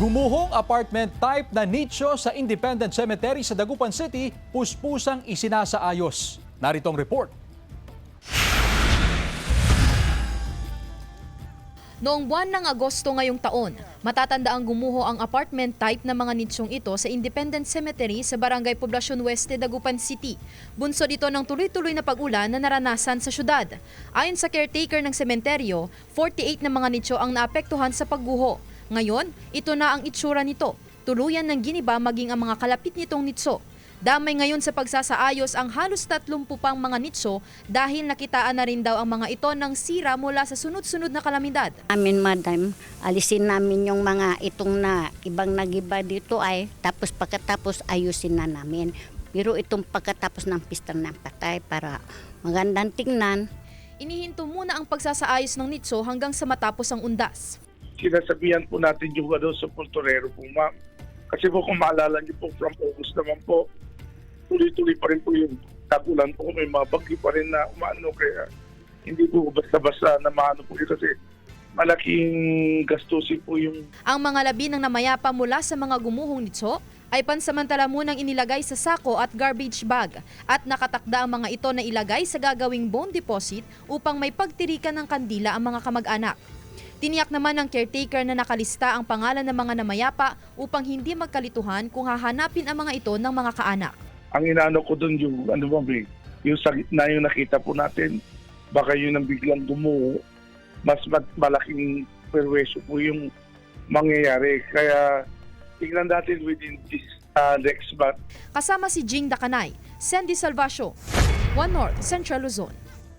Gumuhong apartment type na nicho sa Independent Cemetery sa Dagupan City, puspusang isinasaayos. Narito ang report. Noong buwan ng Agosto ngayong taon, matatanda ang gumuho ang apartment type na mga nichong ito sa Independent Cemetery sa Barangay Poblacion Oeste, Dagupan City. Bunsod ito ng tuloy-tuloy na pag-ulan na naranasan sa syudad. Ayon sa caretaker ng sementeryo, 48 na mga nicho ang naapektuhan sa pagguho. Ngayon, ito na ang itsura nito. Tuluyan ng giniba maging ang mga kalapit nitong nitso. Damay ngayon sa pagsasaayos ang halos 30 pang mga nitso dahil nakitaan na rin daw ang mga ito ng sira mula sa sunod-sunod na kalamidad. Amin, madam, alisin namin yung mga itong na ibang nagiba dito ay tapos pagkatapos ayusin na namin. Pero itong pagkatapos ng pista ng patay para magandang tingnan. Inihinto muna ang pagsasaayos ng nitso hanggang sa matapos ang undas. Sinasabihan po natin yung sa pulturero po, ma'am. Kasi po kung maalala niyo po, from August naman po, tuloy-tuloy pa rin po yung tagulan po. May mga bagyo pa rin na umano. Kaya hindi po basta-basta na maano po yun kasi malaking gastusin po yung... Ang mga labi ng namayapa mula sa mga gumuhong nitso ay pansamantala munang inilagay sa sako at garbage bag at nakatakda ang mga ito na ilagay sa gagawing bone deposit upang may pagtirikan ng kandila ang mga kamag-anak. Tiniyak naman ng caretaker na nakalista ang pangalan ng mga namayapa upang hindi magkalituhan kung hahanapin ang mga ito ng mga kaanak. Ang inaano ko doon yung, yung sa gitna yung nakita po natin, baka yun ang biglang gumuho, mas malaking perwesyo po yung mangyayari. Kaya tingnan natin within this next month. Kasama si Jing Dakanay, Sandy Salvacio, One North, Central Luzon.